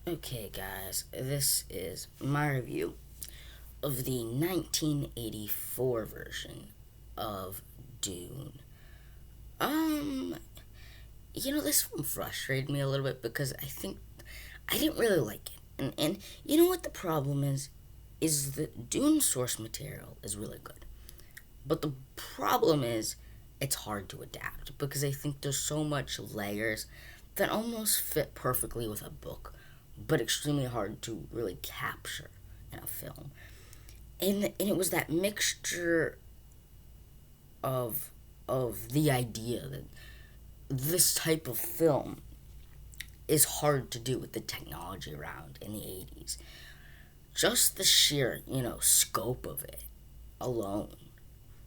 Okay, guys, this is my review of the 1984 version of Dune. Um, this film frustrated me a little bit because I think I didn't really like it. And you know what the problem is? Is that Dune source material is really good. But the problem is it's hard to adapt because I think there's so much layers that almost fit perfectly with a book, but extremely hard to really capture in a film. And it was that mixture of the idea that this type of film is hard to do with the technology around in the 80s. Just the sheer, scope of it alone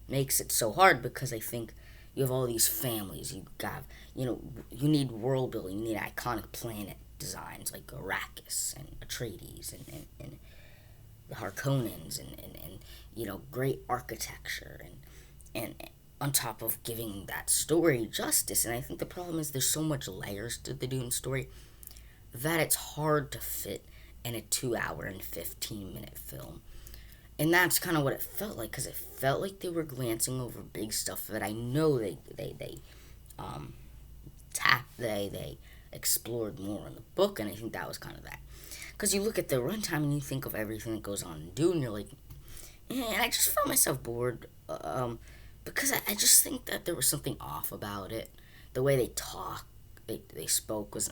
makes it so hard because I think you have all these families. You got, you need world building. You need iconic planet designs like Arrakis and Atreides and the Harkonnens and great architecture and on top of giving that story justice. And I think the problem is there's so much layers to the Dune story that it's hard to fit in a 2 hour and 15-minute film. And that's kind of what it felt like because it felt like they were glancing over big stuff that I know they um, they explored more in the book, and I think that was kind of that. Because you look at the runtime and you think of everything that goes on in Dune, and you're like, and I just found myself bored because I just think that there was something off about it. The way they spoke was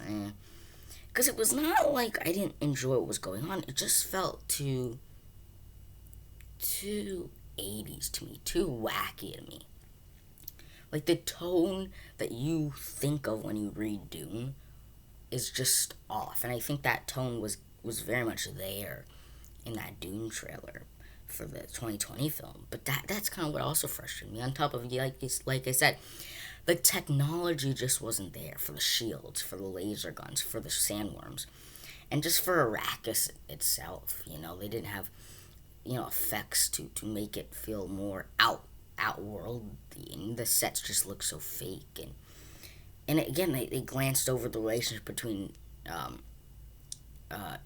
because it was not like I didn't enjoy what was going on. It just felt too 80s to me, too wacky to me. Like the tone that you think of when you read Dune is just off, and I think that tone was very much there in that Dune trailer for the 2020 film. But that's kind of what also frustrated me. On top of like I said, the technology just wasn't there for the shields, for the laser guns, for the sandworms, and just for Arrakis itself. They didn't have effects to make it feel more outworldly, and the sets just look so fake. And again, they glanced over the relationship between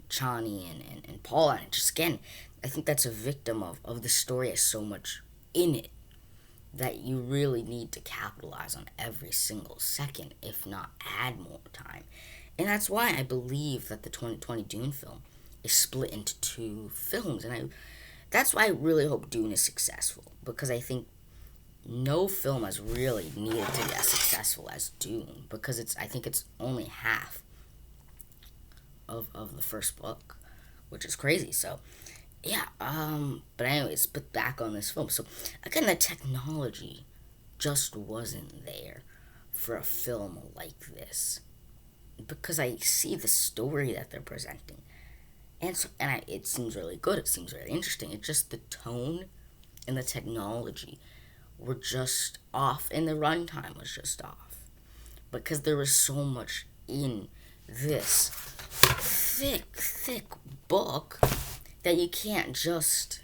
Chani and Paula, and just again, I think that's a victim of the story has so much in it that you really need to capitalize on every single second, if not add more time. And that's why I believe that the 2020 Dune film is split into two films, and that's why I really hope Dune is successful, because I think no film has really needed to be as successful as Dune, because I think it's only half of the first book, which is crazy. So yeah, but anyways, put back on this film. So again, the technology just wasn't there for a film like this, because I see the story that they're presenting, it seems really good. It seems really interesting. It's just the tone and the technology were just off, and the runtime was just off because there was so much in this thick book that you can't just.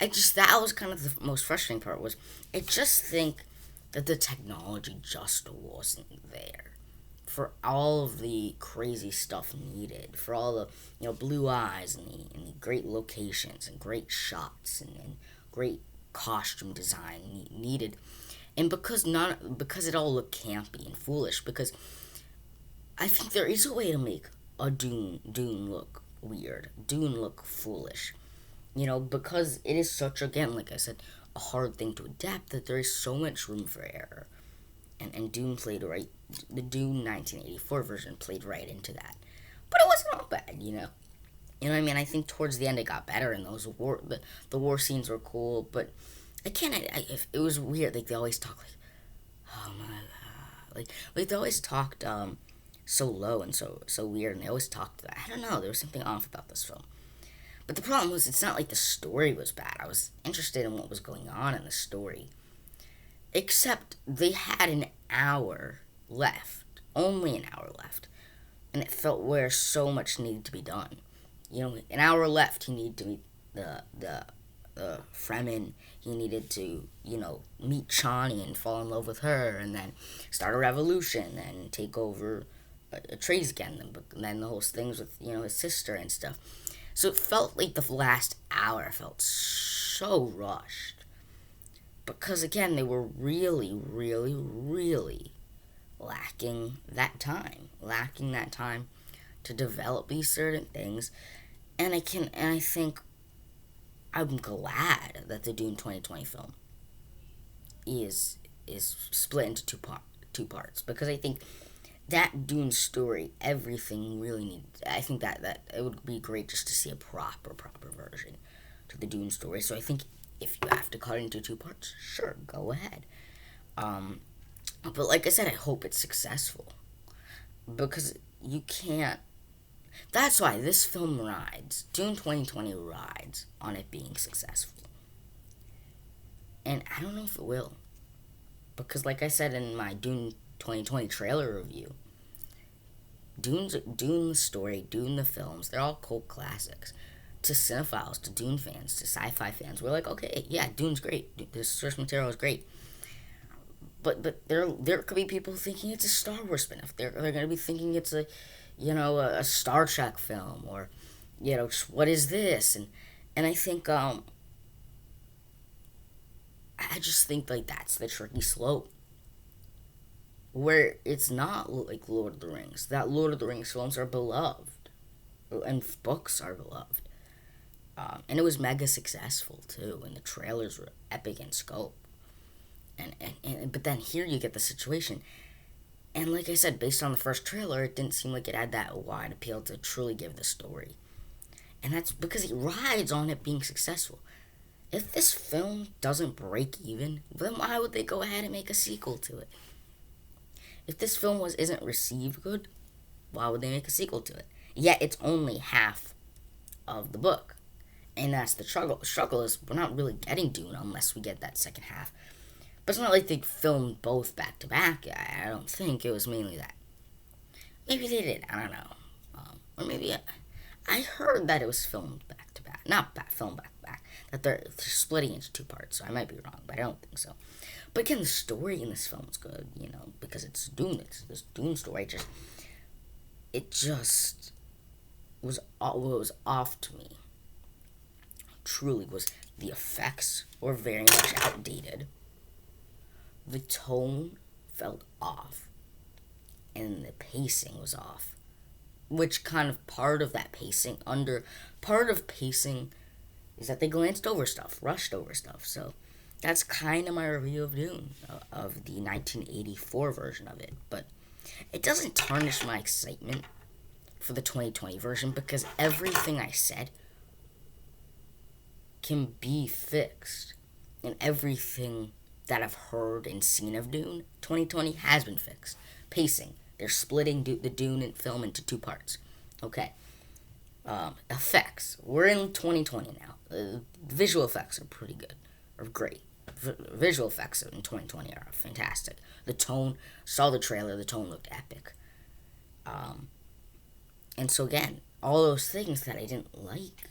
That was kind of the most frustrating part. Was I just think that the technology just wasn't there for all of the crazy stuff needed, for all the blue eyes and the great locations and great shots and great costume design needed, and because it all looked campy and foolish. Because I think there is a way to make a Dune look weird, Dune look foolish, because it is such, again, like I said, a hard thing to adapt, that there is so much room for error, and Dune played right. The Dune 1984 version played right into that, but it wasn't all bad, You know what I mean? I think towards the end it got better, and the war scenes were cool. But again, it was weird. Like they always talk like, oh my god, like they always talked so low and so weird, and they always talked. I don't know. There was something off about this film. But the problem was, it's not like the story was bad. I was interested in what was going on in the story, except they had an hour left, only an hour left, and it felt where so much needed to be done. An hour left. He needed to meet the Fremen. He needed to, meet Chani and fall in love with her, and then start a revolution and take over Atreides again, and then those things with his sister and stuff. So it felt like the last hour felt so rushed because again they were really, really, really lacking that time to develop these certain things, and I think I'm glad that the Dune 2020 film is split into two parts because I think that Dune story, everything really needs. I think that it would be great just to see a proper version to the Dune story. So I think if you have to cut it into two parts, sure, go ahead. But like I said, I hope it's successful because you can't. That's why this film rides. Dune 2020 rides on it being successful, and I don't know if it will because, like I said in my Dune 2020 trailer review, Dune the story, Dune the films, they're all cult classics. To cinephiles, to Dune fans, to sci-fi fans, we're like, okay, yeah, Dune's great. The source material is great. But there could be people thinking it's a Star Wars spin-off. They're gonna be thinking it's a Star Trek film or what is this and I think I just think like that's the tricky slope where it's not like Lord of the Rings. That Lord of the Rings films are beloved and books are beloved. And it was mega successful too, and the trailers were epic in scope. And but then here you get the situation, and like I said, based on the first trailer, it didn't seem like it had that wide appeal to truly give the story, and that's because it rides on it being successful. If this film doesn't break even, then why would they go ahead and make a sequel to it? If this film isn't received good, why would they make a sequel to it? Yet it's only half of the book. And that's the struggle. The struggle is we're not really getting Dune unless we get that second half. But it's not like they filmed both back to back. I don't think it was mainly that. Maybe they did. I don't know. Or maybe I heard that it was filmed back to back. Not filmed back to back. That they're splitting into two parts. So I might be wrong, but I don't think so. But again, the story in this film is good. Because it's Dune. It's this Dune story. It just was off to me. Truly was the effects were very much outdated. The tone felt off, and the pacing was off. Which kind of part of pacing is that they glanced over stuff, rushed over stuff. So that's kind of my review of Dune, of the 1984 version of it. But it doesn't tarnish my excitement for the 2020 version because everything I said can be fixed, and everything that I've heard and seen of Dune 2020 has been fixed. Pacing, they're splitting the Dune film into two parts. Okay. Effects, we're in 2020 now. Visual effects are pretty good, or great. Visual effects in 2020 are fantastic. The tone, saw the trailer, the tone looked epic. And so again, all those things that I didn't like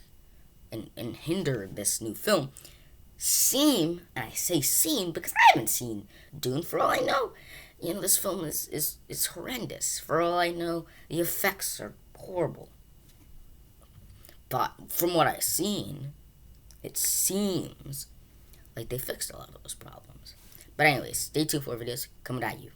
and hinder this new film seem, and I say seem because I haven't seen Dune. For all I know, this film is horrendous. For all I know, the effects are horrible. But from what I've seen, it seems like they fixed a lot of those problems. But anyways, stay tuned for videos coming at you.